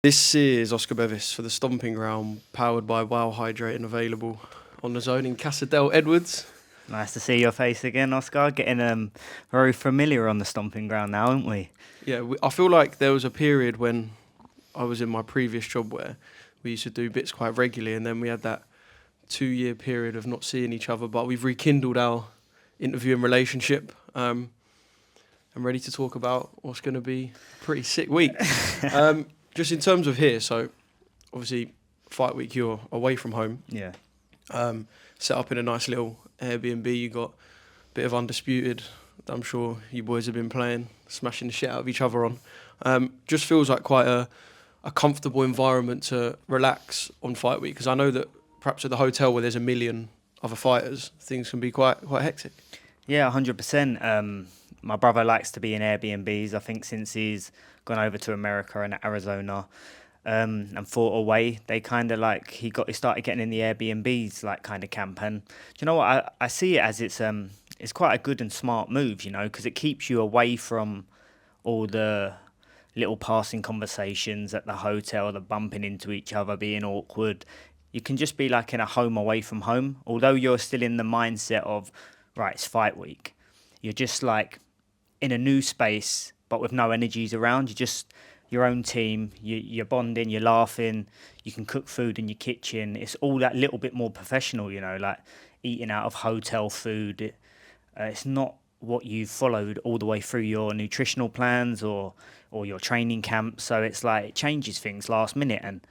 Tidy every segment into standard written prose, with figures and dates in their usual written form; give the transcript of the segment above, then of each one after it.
This is Oscar Bevis for the Stomping Ground, powered by Wow Hydrate and available on the zone in Cassadell Edwards. Nice to see your face again, Oscar. Getting very familiar on the Stomping Ground now, aren't we? Yeah, I feel like there was a period when I was in my previous job where we used to do bits quite regularly, and then we had that 2-year period of not seeing each other, but we've rekindled our interviewing relationship. I'm ready to talk about what's going to be a pretty sick week. Just in terms of here, so obviously fight week you're away from home. Yeah. Set up in a nice little Airbnb. You got a bit of Undisputed that I'm sure you boys have been playing, smashing the shit out of each other on. Just feels like quite a comfortable environment to relax on fight week, because I know that perhaps at the hotel where there's a million other fighters, things can be quite hectic. Yeah, 100%. My brother likes to be in Airbnbs. I think since he's gone over to America and Arizona and fought away, they kind of like he started getting in the Airbnbs like kind of camp. And do you know what? I see it as it's quite a good and smart move, you know, because it keeps you away from all the little passing conversations at the hotel, the bumping into each other, being awkward. You can just be like in a home away from home, although you're still in the mindset of, right, it's fight week. You're just like in a new space, but with no energies around. You're just your own team. You're bonding, you're laughing. You can cook food in your kitchen. It's all that little bit more professional, you know, like eating out of hotel food. It's not what you've followed all the way through your nutritional plans or your training camp. So it's like it changes things last minute, and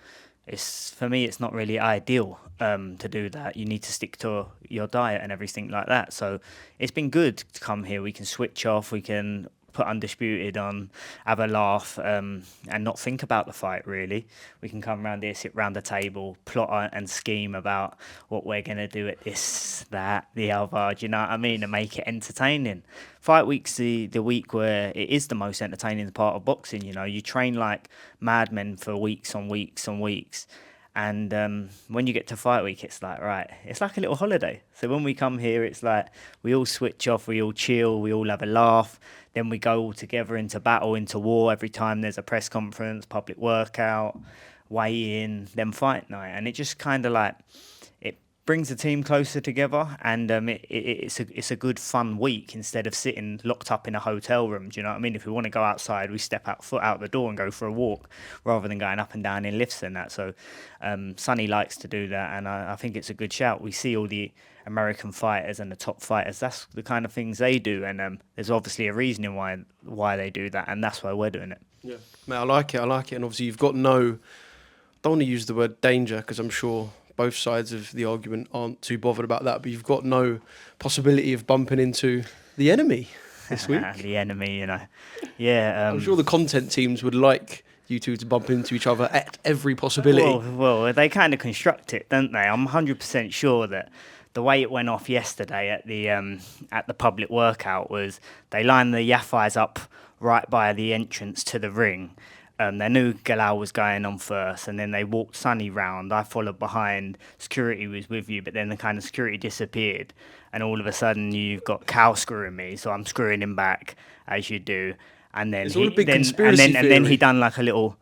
for me it's not really ideal to do that. You need to stick to your diet and everything like that. So it's been good to come here. We can switch off, we can put Undisputed on, have a laugh, and not think about the fight really. We can come around here, sit round the table, plot and scheme about what we're going to do at this, that, the other, do you know what I mean, and make it entertaining. Fight week's the week where it is the most entertaining part of boxing, you know. You train like madmen for weeks on weeks on weeks, and when you get to fight week, it's like, right, it's like a little holiday. So when we come here, it's like we all switch off, we all chill, we all have a laugh. Then we go all together into battle, into war every time there's a press conference, public workout, weigh-in, then fight night. And it just kind of like, it brings the team closer together, and it's a good fun week instead of sitting locked up in a hotel room. Do you know what I mean? If we want to go outside, we step foot out the door and go for a walk rather than going up and down in lifts and that. So Sonny likes to do that, and I think it's a good shout. We see all the American fighters and the top fighters, that's the kind of things they do, and there's obviously a reasoning why they do that, and that's why we're doing it. Yeah, mate, I like it, and obviously you've got no, don't want to use the word danger, because I'm sure both sides of the argument aren't too bothered about that, but you've got no possibility of bumping into the enemy this week. The enemy, you know. Yeah. I'm sure the content teams would like you two to bump into each other at every possibility. Well, they kind of construct it, don't they? I'm 100% sure that the way it went off yesterday at the public workout was they lined the Yafais up right by the entrance to the ring. They knew Gamal was going on first, and then they walked Sonny round. I followed behind. Security was with you, but then the kind of security disappeared, and all of a sudden you've got Cal screwing me, so I'm screwing him back as you do. And then it's all a big conspiracy theory. And then he done like a little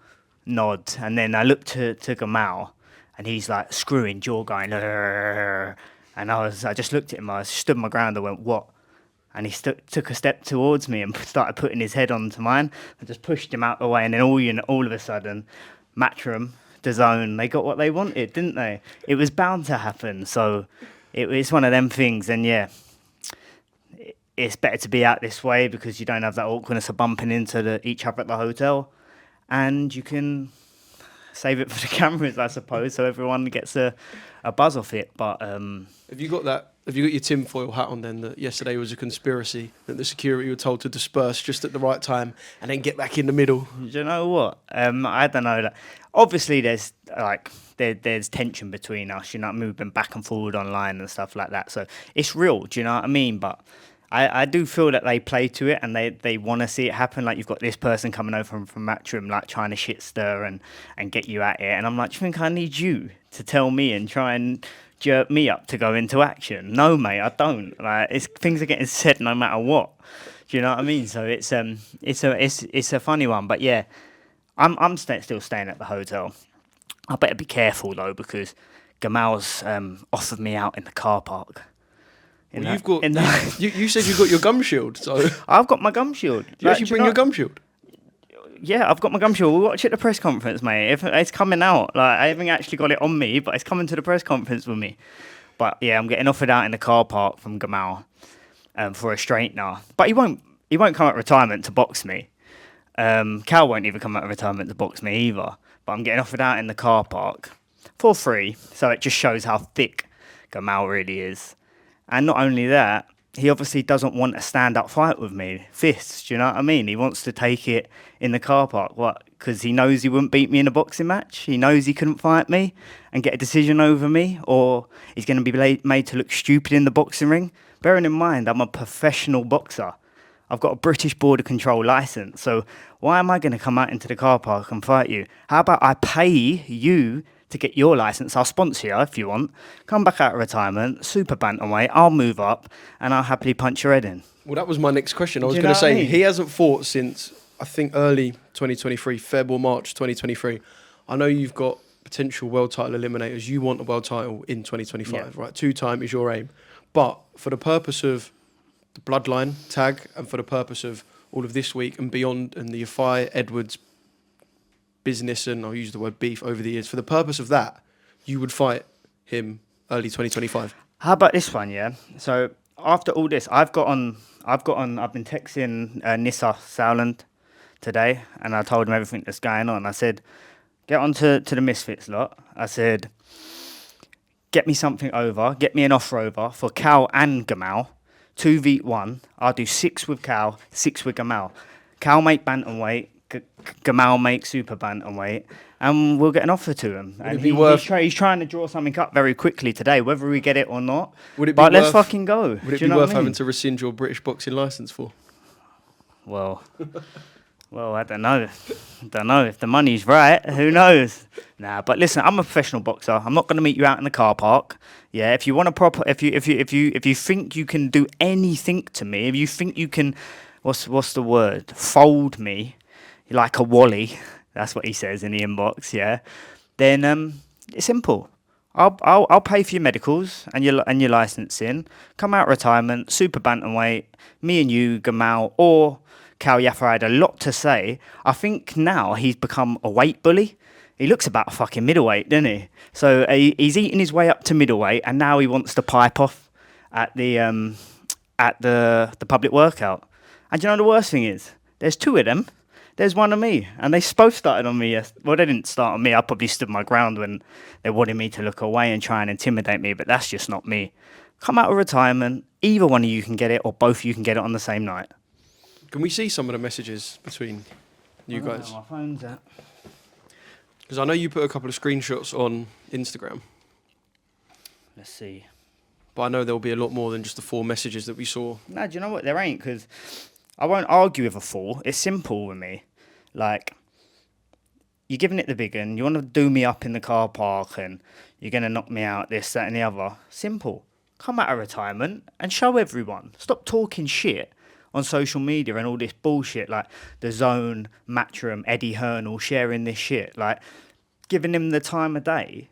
nod, and then I looked to Gamal, and he's like screwing, jaw going, "Arr." And I just looked at him. I stood my ground. I went, "What?" And he took a step towards me and started putting his head onto mine. I just pushed him out the way, and then all of a sudden, Matchroom, DAZN, they got what they wanted, didn't they? It was bound to happen. So it's one of them things. And yeah, it's better to be out this way because you don't have that awkwardness of bumping into each other at the hotel, and you can save it for the cameras, I suppose, so everyone gets a buzz off it. But have you got that? Have you got your tinfoil hat on then, that yesterday was a conspiracy, that the security were told to disperse just at the right time and then get back in the middle? Do you know what? I don't know. Obviously, there's tension between us. You know, we've been back and forward online and stuff like that. So it's real. Do you know what I mean? But I do feel that they play to it, and they want to see it happen. Like, you've got this person coming over from Matchroom, like trying to shit stir and get you at it. And I'm like, do you think I need you to tell me and try and jerk me up to go into action? No, mate, I don't. Like, things are getting said no matter what. Do you know what I mean? So it's a funny one. But yeah, still staying at the hotel. I better be careful though, because Gamal's offered me out in the car park. Well, you said you got your gum shield, so I've got my gum shield. you actually bring your gum shield. Yeah, I've got my gum shield. We'll watch it at the press conference, mate. If it's coming out, like I haven't actually got it on me, but it's coming to the press conference with me. But yeah, I'm getting offered out in the car park from Gamal for a straightener. But he won't come out of retirement to box me. Cal won't even come out of retirement to box me either. But I'm getting offered out in the car park for free. So it just shows how thick Gamal really is. And not only that, he obviously doesn't want a stand-up fight with me. Fists, do you know what I mean? He wants to take it in the car park. What? Because he knows he wouldn't beat me in a boxing match? He knows he couldn't fight me and get a decision over me? Or he's going to be made to look stupid in the boxing ring? Bearing in mind, I'm a professional boxer. I've got a British Border Control licence. So why am I going to come out into the car park and fight you? How about I pay you to get your licence? I'll sponsor you if you want. Come back out of retirement, super bantamweight, I'll move up and I'll happily punch your head in. Well, that was my next question. I was Do you going to know what say, I mean? he hasn't fought since, I think, early 2023, Feb or March 2023. I know you've got potential world title eliminators. You want a world title in 2025, right? 2-time is your aim. But for the purpose of the bloodline tag and for the purpose of all of this week and beyond and the Yafai Edwards business, and I'll use the word beef over the years, for the purpose of that, you would fight him early 2025. How about this one, yeah? So after all this, I've been texting Nissa Sowland today, and I told him everything that's going on. I said, get on to the Misfits lot. I said, get me something over, get me an offer over for Cal and Gamal, 2v1. I'll do 6 with Cal, 6 with Gamal. Cal make bantamweight, Gamal make super bantamweight, and we'll get an offer to him. And he's trying to draw something up very quickly today, whether we get it or not. Let's fucking go. Would it be worth having to rescind your British boxing licence for? Well, I don't know. If the money's right, who knows? Nah, but listen, I'm a professional boxer. I'm not going to meet you out in the car park. Yeah, if you want to if you think you can do anything to me, if you think you can, what's the word? Fold me like a wally. That's what he says in the inbox. Yeah, then it's simple. I'll pay for your medicals and your licensing. Come out of retirement, super bantamweight. Me and you, Gamal, or Cal Yafai had a lot to say. I think now he's become a weight bully. He looks about a fucking middleweight, doesn't he? So he's eating his way up to middleweight, and now he wants to pipe off at the public workout. And do you know the worst thing is? There's 2 of them. There's one of me, and they both started on me. Well, they didn't start on me. I probably stood my ground when they wanted me to look away and try and intimidate me, but that's just not me. Come out of retirement, either one of you can get it, or both of you can get it on the same night. Can we see some of the messages between you guys? My phone's out. Because I know you put a couple of screenshots on Instagram, Let's see. but I know there'll be a lot more than just the 4 messages that we saw. No, do you know what? There ain't, because I won't argue with a 4. It's simple with me. Like, you're giving it the big one. You want to do me up in the car park and you're going to knock me out, this, that and the other. Simple. Come out of retirement and show everyone. Stop talking shit on social media and all this bullshit, like DAZN, Matchroom, Eddie Hearn all sharing this shit, like giving him the time of day.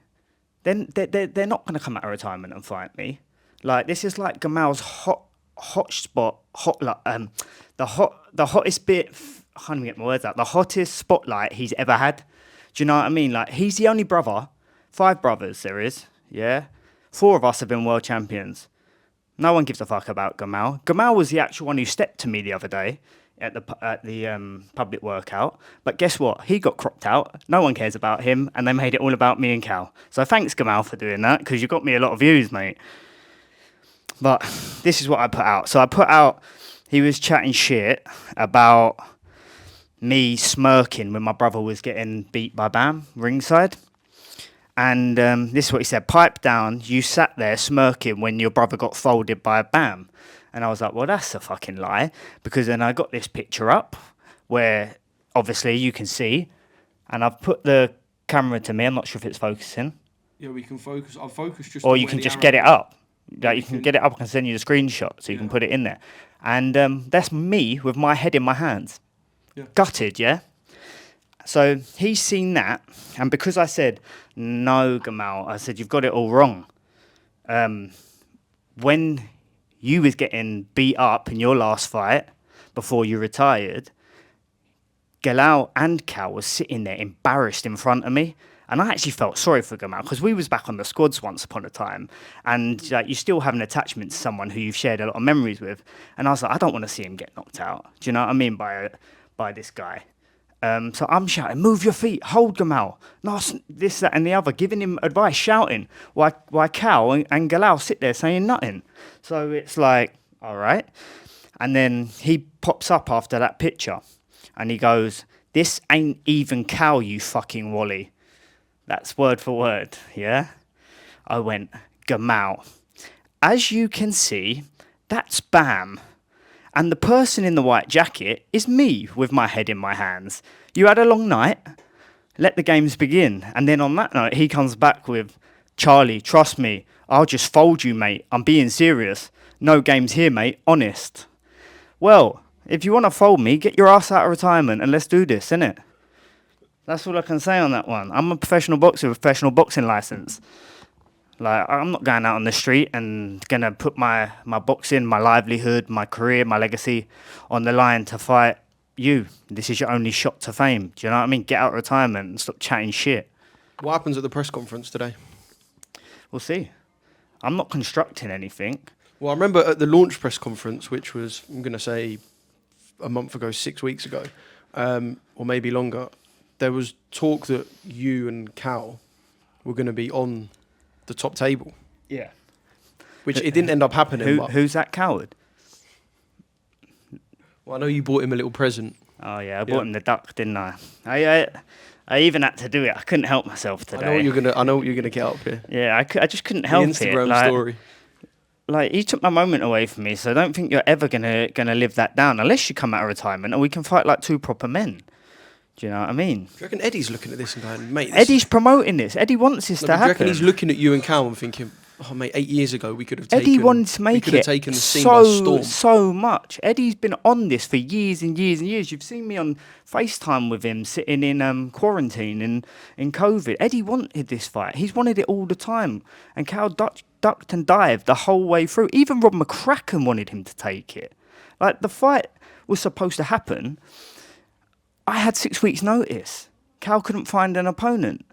Then they're not going to come out of retirement and fight me. Like, this is like Gamal's hot spot, the hottest bit. I can't even get my words out. The hottest spotlight he's ever had. Do you know what I mean? Like, he's the only brother. 5 brothers there is. Yeah, 4 of us have been world champions. No one gives a fuck about Gamal. Gamal was the actual one who stepped to me the other day at the public workout. But guess what? He got cropped out. No one cares about him, and they made it all about me and Cal. So thanks, Gamal, for doing that, because you got me a lot of views, mate. But this is what I put out. So I put out, he was chatting shit about me smirking when my brother was getting beat by Bam ringside. And this is what he said: pipe down, you sat there smirking when your brother got folded by Bam. And I was like, well, that's a fucking lie. Because then I got this picture up where obviously you can see, and I've put the camera to me. I'm not sure if it's focusing. Yeah, we can focus. I'll focus just. Or you can just get it up. Like, you can get it up. I can send you the screenshot so you can put it in there. And that's me with my head in my hands. Yeah. Gutted, yeah? So he's seen that, and because I said, no, Gamal, I said, you've got it all wrong. When you was getting beat up in your last fight before you retired, Galal and Cal was sitting there embarrassed in front of me. And I actually felt sorry for Gamal because we was back on the squads once upon a time. And like, you still have an attachment to someone who you've shared a lot of memories with. And I was like, I don't want to see him get knocked out. Do you know what I mean by this guy? So I'm shouting, move your feet, hold Gamal. No, this, that, and the other, giving him advice, shouting, why Cal and Galal sit there saying nothing. So it's like, all right. And then he pops up after that picture and he goes, this ain't even Cal, you fucking Wally. That's word for word, yeah? I went, Gamal. As you can see, that's Bam. And the person in the white jacket is me with my head in my hands. You had a long night. Let the games begin. And then on that note, he comes back with, Charlie, trust me. I'll just fold you, mate. I'm being serious. No games here, mate. Honest. Well, if you want to fold me, get your ass out of retirement and let's do this, innit? That's all I can say on that one. I'm a professional boxer with a professional boxing license. Like, I'm not going out on the street and going to put my boxing, my livelihood, my career, my legacy on the line to fight you. This is your only shot to fame. Do you know what I mean? Get out of retirement and stop chatting shit. What happens at the press conference today? We'll see. I'm not constructing anything. Well, I remember at the launch press conference, which was, I'm going to say, a month ago, 6 weeks ago, or maybe longer, there was talk that you and Cal were going to be on the top table. Yeah. Which it didn't end up happening. Who's that coward? Well, I know you bought him a little present. Oh, yeah, I bought him the duck, didn't I? I even had to do it. I couldn't help myself today. I know what you're gonna get up here. Yeah, I just couldn't help it. The Instagram story. Like, he took my moment away from me, so I don't think you're ever gonna live that down unless you come out of retirement and we can fight like two proper men. Do you know what I mean? Do you reckon Eddie's looking at this and going, mate... Eddie's promoting this. Eddie wants this to happen. Do you reckon he's looking at you and Cal and thinking, oh, mate, 8 years ago we could have taken... Eddie wanted to make it taken the scene by storm. So much. Eddie's been on this for years and years and years. You've seen me on FaceTime with him sitting in quarantine in COVID. Eddie wanted this fight. He's wanted it all the time. And Cal ducked and dived the whole way through. Even Rob McCracken wanted him to take it. Like, the fight was supposed to happen... I had 6 weeks' notice. Cal couldn't find an opponent.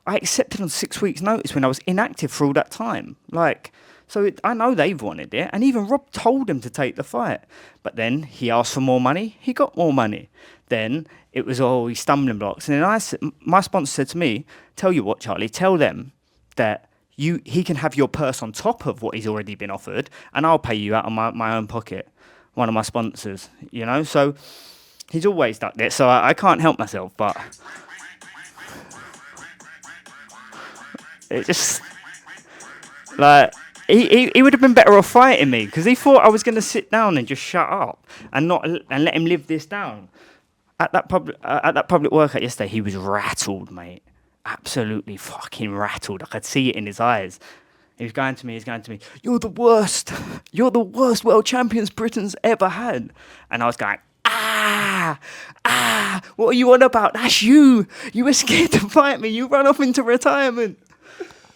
I accepted on 6 weeks' notice when I was inactive for all that time. Like, so I know they've wanted it, and even Rob told him to take the fight. But then he asked for more money. He got more money. Then it was all these stumbling blocks. And then my sponsor said to me, "Tell you what, Charlie, tell them that he can have your purse on top of what he's already been offered, and I'll pay you out of my own pocket." One of my sponsors, you know, so. He's always done it, so I can't help myself, but it just, like, he would have been better off fighting me, because he thought I was going to sit down and just shut up and let him live this down. At that public workout yesterday, he was rattled, mate. Absolutely fucking rattled. I could see it in his eyes. He was going to me, "You're the worst. You're the worst world champions Britain's ever had." And I was going, what are you on about? That's you. You were scared to fight me. You run off into retirement.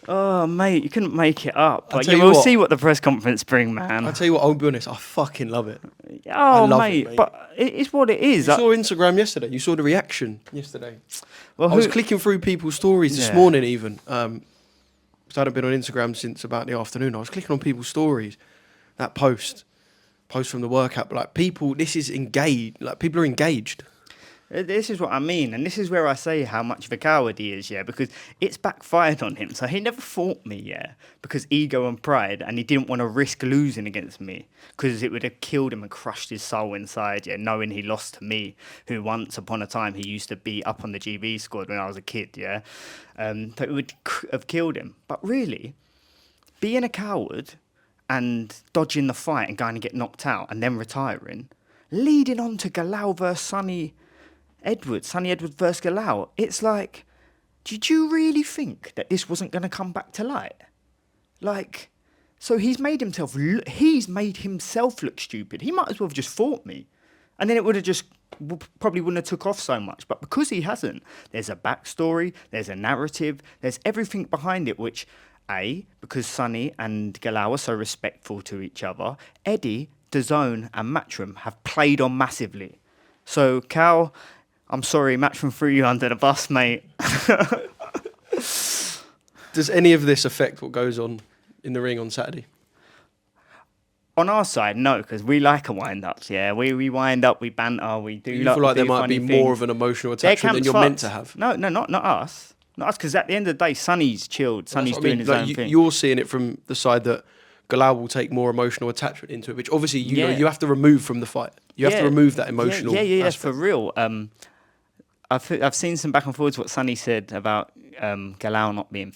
Oh, mate, you couldn't make it up. But you will see what the press conference bring, man. I'll tell you what, I'll be honest, I fucking love it. Oh, mate, but it's what it is. You saw Instagram yesterday. You saw the reaction yesterday. Well, I was clicking through people's stories this morning even. Because I hadn't been on Instagram since about the afternoon. I was clicking on people's stories. That post from the workout, but like people, this is engaged. Like people are engaged. This is what I mean, and this is where I say how much of a coward he is, yeah, because it's backfired on him. So he never fought me, yeah, because ego and pride, and he didn't want to risk losing against me, because it would have killed him and crushed his soul inside, yeah, knowing he lost to me, who once upon a time he used to be up on the GB squad when I was a kid, yeah. So it would have killed him. But really, being a coward and dodging the fight and going to get knocked out and then retiring, leading on to Galal versus Sonny Edwards versus Galal. It's like, did you really think that this wasn't going to come back to light? Like, so he's made himself look stupid. He might as well have just fought me. And then it would have just probably wouldn't have took off so much. But because he hasn't, there's a backstory, there's a narrative, there's everything behind it, which, because Sonny and Galau are so respectful to each other, Eddie, DAZN and Matchroom have played on massively. So, Cal, I'm sorry, Matchroom threw you under the bus, mate. Does any of this affect what goes on in the ring on Saturday? On our side, no, because we like a wind-ups, yeah. We wind up, we banter, we do... You feel like there might be more of an emotional attachment than you're meant to have? No, not us. Not us, because at the end of the day, Sonny's chilled. Sonny's doing his own thing. You're seeing it from the side that Galau will take more emotional attachment into it, which obviously you know you have to remove from the fight. You have to remove that emotional aspect. For real. I've seen some back and forwards what Sonny said about Galau not being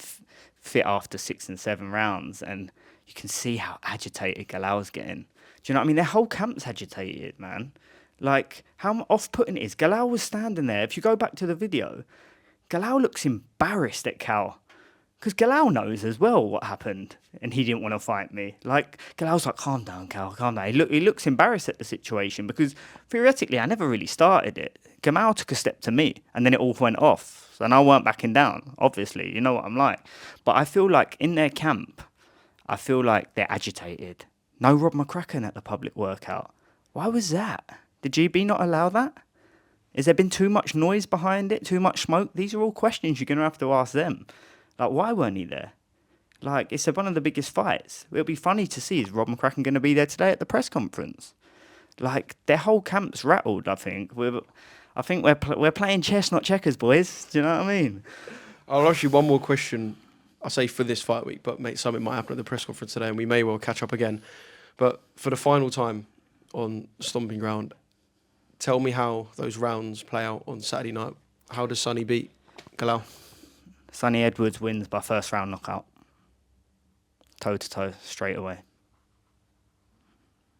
fit after 6 and 7 rounds, and you can see how agitated Galau's getting. Do you know what I mean? Their whole camp's agitated, man. Like, how off-putting it is. Galau was standing there. If you go back to the video, Galau looks embarrassed at Cal. Because Galau knows as well what happened, and he didn't want to fight me. Like, Galau's like, calm down, Cal, calm down. He looks embarrassed at the situation, because theoretically, I never really started it. Gamal took a step to me, and then it all went off. And I weren't backing down, obviously. You know what I'm like. But I feel like in their camp, I feel like they're agitated. No Rob McCracken at the public workout. Why was that? Did GB not allow that? Has there been too much noise behind it? Too much smoke? These are all questions you're going to have to ask them. Like, why weren't he there? Like, it's one of the biggest fights. It'll be funny to see, is Rob McCracken going to be there today at the press conference? Like, their whole camp's rattled, I think. I think we're playing chess, not checkers, boys. Do you know what I mean? I'll ask you one more question, I say for this fight week, but mate, something might happen at the press conference today and we may well catch up again. But for the final time on Stomping Ground, tell me how those rounds play out on Saturday night. How does Sonny beat Galau? Sonny Edwards wins by first round knockout. Toe to toe, straight away.